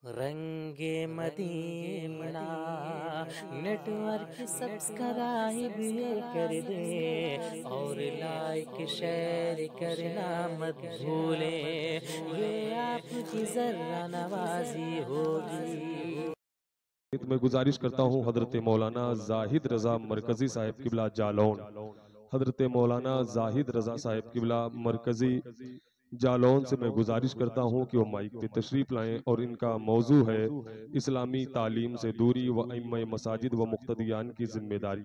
रंगे Medina network subscribe ये कर दे और लाइक शेयर करना मत भूलें, ये आपकी जर्रा नवाजी होगी। मैं गुजारिश करता हूँ हजरत मौलाना जाहिद रजा मरकजी साहिब किबला जालौन, हजरत मौलाना जाहिद रजा साहिब किबला मरकजी जालौन से मैं गुजारिश करता हूँ कि वो माइक पे तशरीफ लाएं और इनका मौजू है इस्लामी तालीम से दूरी व इम्म मसाजिद व मुक्तदियान की जिम्मेदारी।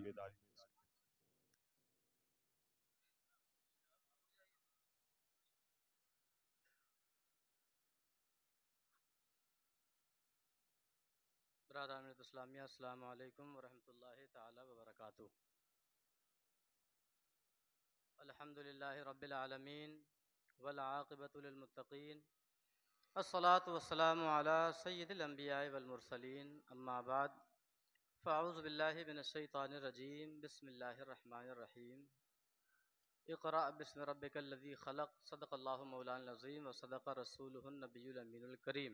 बरादरान इस्लामिया अस्सलामु अलैकुम वरहमतुल्लाहि ताला वबरकातुहू। अल्हम्दुलिल्लाहि रब्बिल आलमीन वल आक़िबतु लिल मुत्तक़ीन अस्सलातु वस्सलामु अला सय्यिदिल अंबिया'i वल मुरसलीन अम्मा बाद फ़अऊज़ु बिल्लाहि मिनश शैतानिर रजीम बिस्मिल्लाहिर रहमानिर रहीम इक़रा बिस्मि रब्बिकल लज़ी ख़लक़ सदक़ल्लाहु मौलाना अज़ीम व सदक़ रसूलुहुन नबियुल अमीनुल करीम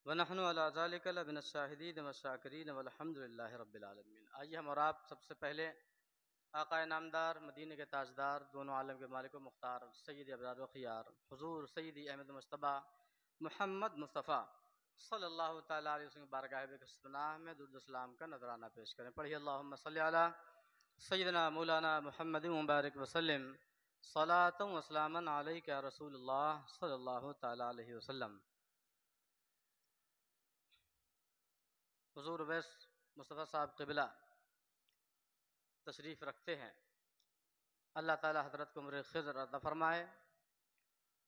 व नहनु अला ज़ालिका लमिनश शाहिदीन व शाकिरीन वल्हम्दुलिल्लाहि रब्बिल आलमीन। आइए हम और आप सबसे पहले आक़ाए नामदार मदीने के ताजदार दोनों आलम के मालिक व मुख्तार सय्यद अबरार व ख़ियार हुज़ूर सय्यदी अहमद मुज्तबा मुहम्मद मुस्तफ़ा सल्लल्लाहु तआला अलैहि वसल्लम बारगाह बेकसनाह में दुरूद सलाम का नजराना पेश करें। पढ़िए अल्लाहुम्मा सल्लि अला सय्यदना मौलाना मुहम्मद मुबारक वसल्लम सलातन व सलामन अलैका या रसूलुल्लाह सल्लल्लाहु तआला अलैहि वसल्लम। हुज़ूर वैस मुस्तफ़ा साहब क़िबला तशरीफ़ रखते हैं। अल्लाह ताला हज़रत को उम्र ख़िज़र अता फ़रमाए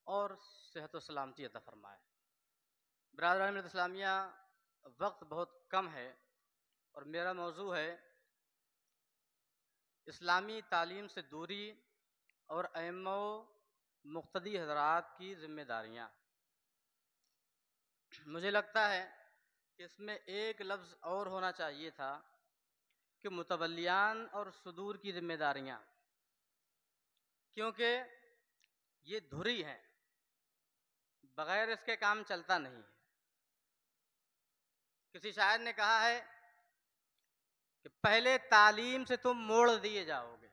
और सेहत व सलामती अता फ़रमाए। बरादरान इस्लामिया, वक्त बहुत कम है और मेरा मौजू है इस्लामी तालीम से दूरी और अइम्मा मुक़्तदी हज़रात की ज़िम्मेदारियाँ। मुझे लगता है कि इसमें एक लफ्ज़ और होना चाहिए था कि मुतवल्लियान और सुदूर की ज़िम्मेदारियाँ, क्योंकि ये धुरी हैं, बग़ैर इसके काम चलता नहीं है। किसी शायर ने कहा है कि पहले तालीम से तुम मोड़ दिए जाओगे,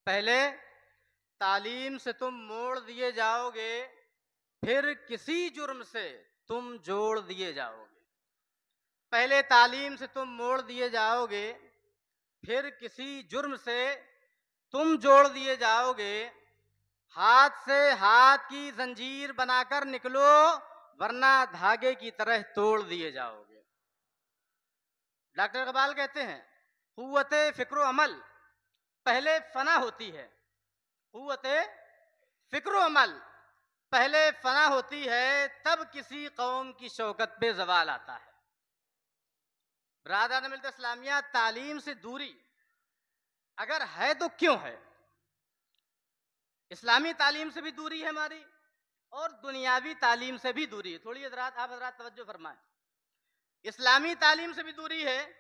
पहले तालीम से तुम मोड़ दिए जाओगे, फिर किसी जुर्म से तुम जोड़ दिए जाओगे। पहले तालीम से तुम मोड़ दिए जाओगे, फिर किसी जुर्म से तुम जोड़ दिए जाओगे। हाथ से हाथ की जंजीर बनाकर निकलो, वरना धागे की तरह तोड़ दिए जाओगे। डॉक्टर इकबाल कहते हैं कुव्वते फिक्र अमल पहले फना होती है, कुव्वते फिक्र अमल पहले फना होती है, तब किसी कौम की शौकत पे जवाल आता है। बरादरान मिल्लत इस्लामिया, तालीम से दूरी अगर है तो क्यों है? इस्लामी तालीम से भी दूरी है हमारी और दुनियावी तालीम से भी दूरी है। थोड़ी आप हजरात तवज्जो फरमाएं। इस्लामी तालीम से भी दूरी है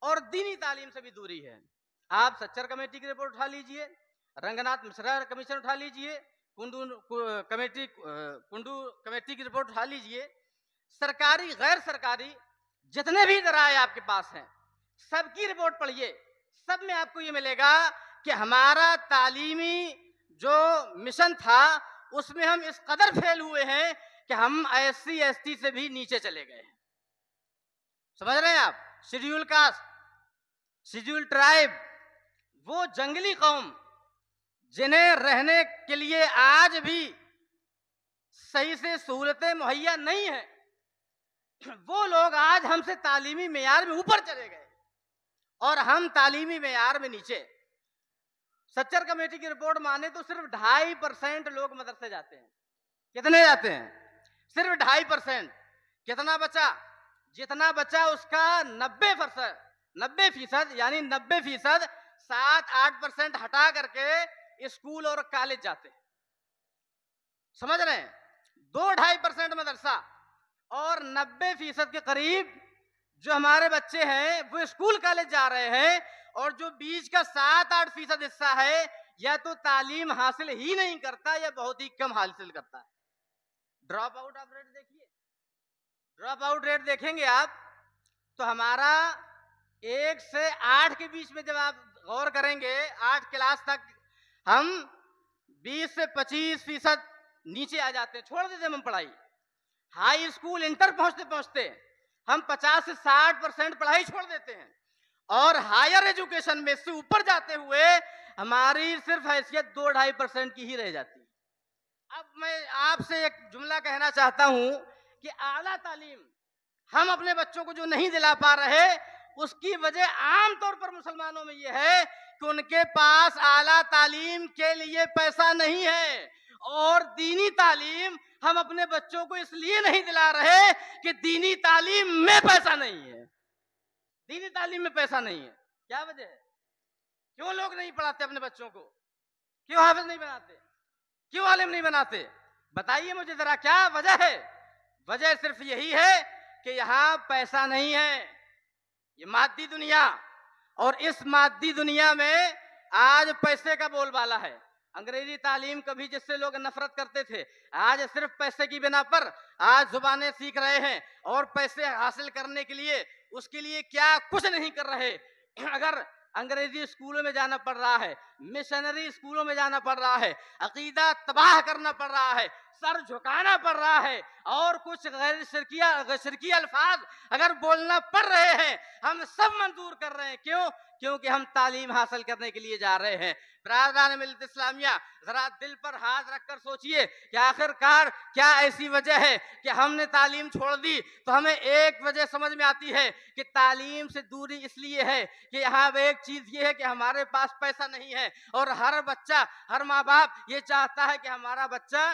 और दीनी तालीम से भी दूरी है। आप सच्चर कमेटी की रिपोर्ट उठा लीजिए, रंगनाथ मिश्रा कमीशन उठा लीजिए, कुंडू कमेटी की रिपोर्ट उठा लीजिए। सरकारी गैर सरकारी जितने भी जराए आपके पास हैं, सबकी रिपोर्ट पढ़िए, सब में आपको ये मिलेगा कि हमारा तालीमी जो मिशन था उसमें हम इस कदर फेल हुए हैं कि हम SC ST से भी नीचे चले गए हैं। समझ रहे हैं आप? शेड्यूल कास्ट, शेड्यूल ट्राइब, वो जंगली कौम जिन्हें रहने के लिए आज भी सही से सहूलतें मुहैया नहीं है, वो लोग आज हमसे तालीमी मेयार में ऊपर चले गए और हम तालीमी मेयार में नीचे। सच्चर कमेटी की रिपोर्ट माने तो सिर्फ 2.5% लोग मदरसे जाते हैं। कितने जाते हैं? सिर्फ 2.5%। कितना बचा? जितना बचा उसका 90% यानी 90% 7-8% हटा करके स्कूल और कॉलेज जाते हैं। समझ रहे हैं? 2-2.5% मदरसा और 90% के करीब जो हमारे बच्चे हैं वो स्कूल कॉलेज जा रहे हैं, और जो बीच का 7-8% हिस्सा है या तो तालीम हासिल ही नहीं करता या बहुत ही कम हासिल करता है। ड्रॉप आउट आप रेट देखिए, ड्रॉप आउट रेट देखेंगे आप तो हमारा 1 से 8 के बीच में, जब आप गौर करेंगे 8 क्लास तक हम 20 से 25% नीचे आ जाते हैं, छोड़ देते हैं हम पढ़ाई। हाई स्कूल इंटर पहुंचते पहुंचते हम 50 से 60% पढ़ाई छोड़ देते हैं, और हायर एजुकेशन में से ऊपर जाते हुए हमारी सिर्फ हैसियत 2-2.5% की ही रह जाती है। अब मैं आपसे एक जुमला कहना चाहता हूं कि आला तालीम हम अपने बच्चों को जो नहीं दिला पा रहे, उसकी वजह आमतौर पर मुसलमानों में यह है कि उनके पास आला तालीम के लिए पैसा नहीं है, और दीनी तालीम हम अपने बच्चों को इसलिए नहीं दिला रहे कि दीनी तालीम में पैसा नहीं है। दीनी तालीम में पैसा नहीं है, क्या वजह है? क्यों लोग नहीं पढ़ाते अपने बच्चों को? क्यों हाफिज नहीं बनाते? क्यों आलिम नहीं बनाते? बताइए मुझे जरा, क्या वजह है? वजह सिर्फ यही है कि यहाँ पैसा नहीं है। ये मादी दुनिया, और इस मादी दुनिया में आज पैसे का बोलबाला है। अंग्रेजी तालीम कभी जिससे लोग नफरत करते थे, आज सिर्फ पैसे की बिना पर आज जुबानें सीख रहे हैं, और पैसे हासिल करने के लिए उसके लिए क्या कुछ नहीं कर रहे। अगर अंग्रेजी स्कूलों में जाना पड़ रहा है, मिशनरी स्कूलों में जाना पड़ रहा है, अकीदा तबाह करना पड़ रहा है, सर झुकाना पड़ रहा है, और कुछ गैर शिरकी अल्फाज अगर बोलना पड़ रहे हैं, हम सब मंजूर कर रहे हैं। क्यों? क्योंकि हम तालीम हासिल करने के लिए जा रहे हैं। बरादरान मिल्लत इस्लामिया, जरा दिल पर हाथ रखकर सोचिए कि आखिरकार क्या ऐसी वजह है कि हमने तालीम छोड़ दी। तो हमें एक वजह समझ में आती है कि तालीम से दूरी इसलिए है कि यहाँ एक चीज ये है कि हमारे पास पैसा नहीं है, और हर बच्चा, हर माँ बाप ये चाहता है कि हमारा बच्चा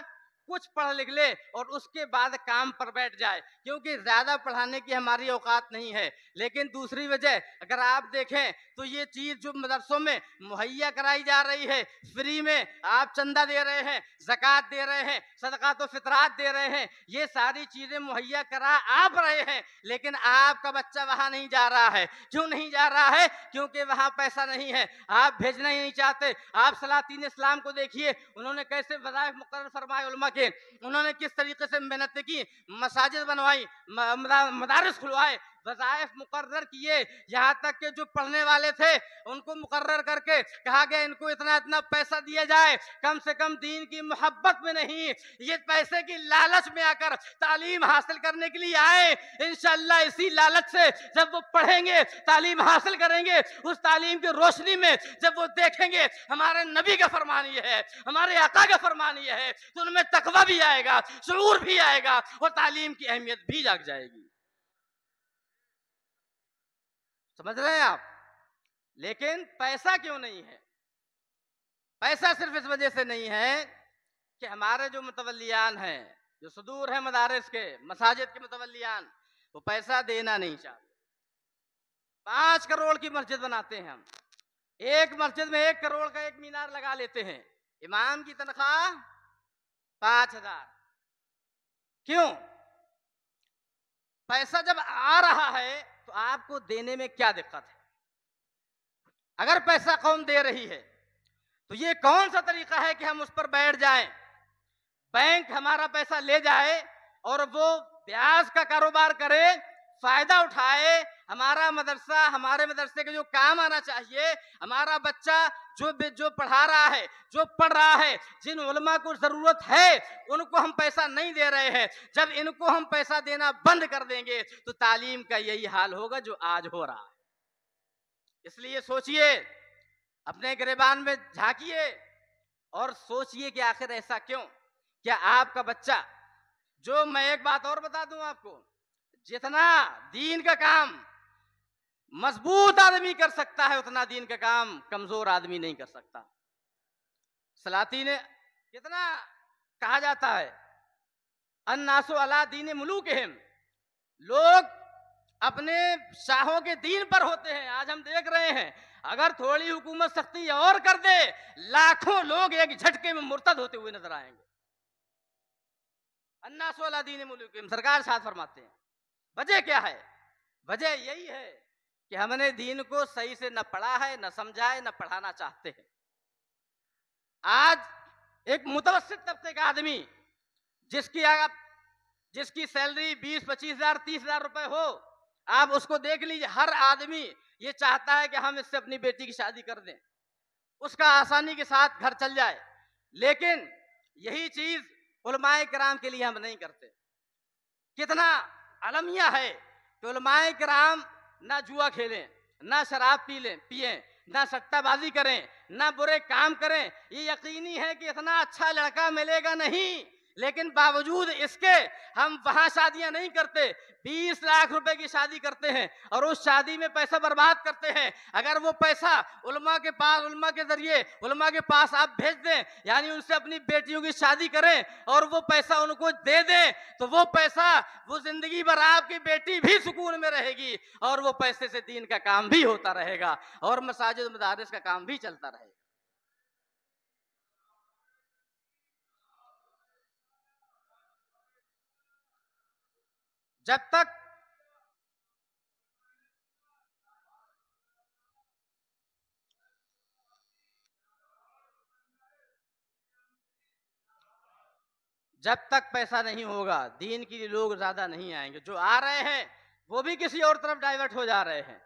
कुछ पढ़ लिख ले और उसके बाद काम पर बैठ जाए, क्योंकि ज्यादा पढ़ाने की हमारी औकात नहीं है। लेकिन दूसरी वजह अगर आप देखें तो ये चीज जो मदरसों में मुहैया कराई जा रही है, फ्री में आप चंदा दे रहे हैं, ज़कात दे रहे हैं, सदका तो फितरात दे रहे हैं, ये सारी चीजें मुहैया करा आप रहे हैं, लेकिन आपका बच्चा वहां नहीं जा रहा है। क्यों नहीं जा रहा है? क्योंकि वहां पैसा नहीं है, आप भेजना ही नहीं चाहते। आप सलातीन इस्लाम को देखिए, उन्होंने कैसे वज़ाइफ मुकर्रर फरमाए उलमा के, उन्होंने किस तरीके से मेहनत की, मसाजिद बनवाई, मदारिस खुलवाए, वज़ाइफ मुकर्रर किए, यहाँ तक के जो पढ़ने वाले थे उनको मुकर्रर करके कहा गया इनको इतना इतना पैसा दिया जाए, कम से कम दीन की मोहब्बत में नहीं, ये पैसे की लालच में आकर तालीम हासिल करने के लिए आए। इंशाअल्लाह इसी लालच से जब वो पढ़ेंगे, तालीम हासिल करेंगे, उस तालीम की रोशनी में जब वो देखेंगे हमारे नबी का फरमान ये है, हमारे आका का फरमान ये है, तो उनमें तकवा भी आएगा, शऊर भी आएगा, और तालीम की अहमियत भी जाग जाएगी। समझ रहे हैं आप? लेकिन पैसा क्यों नहीं है? पैसा सिर्फ इस वजह से नहीं है कि हमारे जो मुतवल्लियान हैं, जो सुदूर है मदारिस के, मसाजिद के मुतवल्लियान, वो पैसा देना नहीं चाहते। 5 करोड़ की मस्जिद बनाते हैं हम, एक मस्जिद में 1 करोड़ का एक मीनार लगा लेते हैं, इमाम की तनख्वाह 5,000। क्यों? पैसा जब आ रहा है तो आपको देने में क्या दिक्कत है? अगर पैसा कौम दे रही है तो ये कौन सा तरीका है कि हम उस पर बैठ जाएं, बैंक हमारा पैसा ले जाए और वो ब्याज का कारोबार करे, फायदा उठाए, हमारा मदरसा, हमारे मदरसे के जो काम आना चाहिए, हमारा बच्चा जो पढ़ा रहा है, जो पढ़ रहा है, जिन उलमा को जरूरत है उनको हम पैसा नहीं दे रहे हैं। जब इनको हम पैसा देना बंद कर देंगे तो तालीम का यही हाल होगा जो आज हो रहा है। इसलिए सोचिए, अपने गिरेबान में झांकिए और सोचिए कि आखिर ऐसा क्यों? क्या आपका बच्चा, जो मैं एक बात और बता दूं आपको, जितना दीन का काम मजबूत आदमी कर सकता है उतना दीन का काम कमजोर आदमी नहीं कर सकता। सलाती ने कितना कहा जाता है, अन्नासु अला दीन मुलूकिहिम, लोग अपने शाहों के दीन पर होते हैं। आज हम देख रहे हैं, अगर थोड़ी हुकूमत सख्ती और कर दे, लाखों लोग एक झटके में मुर्तद होते हुए नजर आएंगे। अन्नासु अला दीन मुलूकिहिम, सरकार साथ फरमाते हैं। वजह क्या है? वजह यही है कि हमने दीन को सही से न पढ़ा है, न समझा है, न पढ़ाना चाहते हैं। आज एक मुतवस्सित तबके का आदमी, जिसकी आप जिसकी सैलरी 20-25 हज़ार 30 हज़ार रुपए हो, आप उसको देख लीजिए, हर आदमी ये चाहता है कि हम इससे अपनी बेटी की शादी कर दें, उसका आसानी के साथ घर चल जाए। लेकिन यही चीज उलमाए किराम के लिए हम नहीं करते। कितना अलमिया है कि उलमाए किराम ना जुआ खेलें, ना शराब पिए, ना सट्टाबाजी करें, ना बुरे काम करें। ये यकीनी है कि इतना अच्छा लड़का मिलेगा नहीं, लेकिन बावजूद इसके हम वहां शादियां नहीं करते। 20 लाख रुपए की शादी करते हैं और उस शादी में पैसा बर्बाद करते हैं। अगर वो पैसा उलमा के पास, उलमा के जरिए उलमा के पास आप भेज दें, यानी उनसे अपनी बेटियों की शादी करें और वो पैसा उनको दे दें, तो वो पैसा, वो जिंदगी भर आपकी बेटी भी सुकून में रहेगी और वो पैसे से दीन का काम भी होता रहेगा और मसाजिद मदारिस का काम भी चलता रहेगा। जब तक पैसा नहीं होगा, दीन के लिए लोग ज्यादा नहीं आएंगे। जो आ रहे हैं वो भी किसी और तरफ डाइवर्ट हो जा रहे हैं।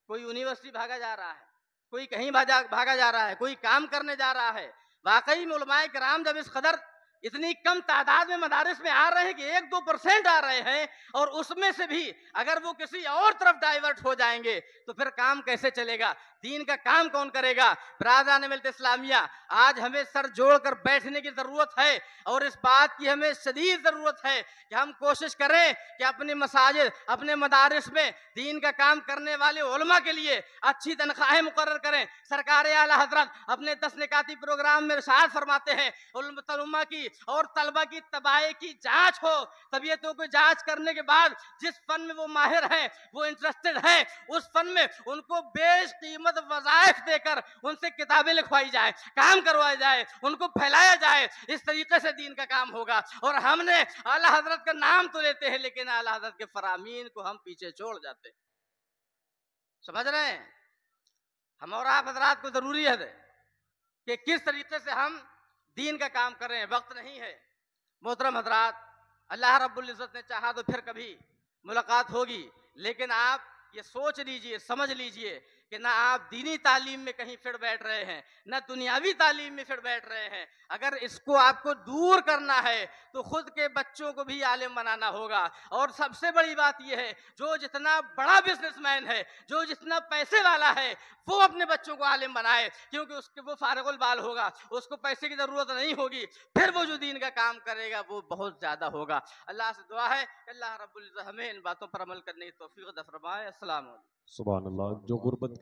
कोई यूनिवर्सिटी भागा जा रहा है, कोई कहीं भागा जा रहा है, कोई काम करने जा रहा है। वाकई में उलमाए किराम जब इस कदर इतनी कम तादाद में मदारिस में आ रहे हैं कि 1-2% आ रहे हैं, और उसमें से भी अगर वो किसी और तरफ डाइवर्ट हो जाएंगे तो फिर काम कैसे चलेगा? दीन का काम कौन करेगा? बरादरान मिल्लत इस्लामिया, आज हमें सर जोड़कर बैठने की जरूरत है और इस बात की हमें शदीद जरूरत है कि हम कोशिश करें कि अपने मसाजिद, अपने मदारिस में दीन का काम करने वाले उलमा के लिए अच्छी तनख्वाहें मुकर्रर करें। सरकार आला हजरत अपने 10 निकाती प्रोग्राम में इरशाद फरमाते हैं, उलमा की और तलबा की तबाही की जांच हो। तबीयतों को जांच करने के बाद जिस फन में वो माहिर हैं, वो इंटरेस्टेड हैं, उस फन में उनको बेशकीमत वज़ाइफ देकर उनसे किताबें लिखवाई जाए, काम करवाया जाए, उनको फैलाया जाए। इस तरीके से दीन का काम होगा। और हमने आला हजरत का नाम तो लेते हैं, लेकिन आला हजरत के फरामीन को हम पीछे छोड़ जाते हैं। समझ रहे हैं? हम और आप हजरात को जरूरी है कि किस तरीके से हम दीन का काम कर रहे हैं। वक्त नहीं है। मोहतरम हजरात, अल्लाह रब्बुल इज्जत ने चाहा तो फिर कभी मुलाकात होगी, लेकिन आप ये सोच लीजिए, समझ लीजिए कि ना आप दीनी तालीम में कहीं फिर बैठ रहे हैं, ना दुनियावी तालीम में फिर बैठ रहे हैं। अगर इसको आपको दूर करना है तो खुद के बच्चों को भी आलिम बनाना होगा। और सबसे बड़ी बात यह है, जो जितना बड़ा बिजनेसमैन है, जो जितना पैसे वाला है, वो अपने बच्चों को आलिम बनाए, क्योंकि उसके वो फारिगुल बाल होगा, उसको पैसे की जरूरत नहीं होगी। फिर वो जो दीन का काम करेगा वो बहुत ज्यादा होगा। अल्लाह से दुआ है कि अल्लाह रब्बुल इज्जत हमें इन बातों पर अमल करने की तौफीक अता फरमाए। अस्सलाम वालेकुम। सुभान अल्लाह। जो गुर्बत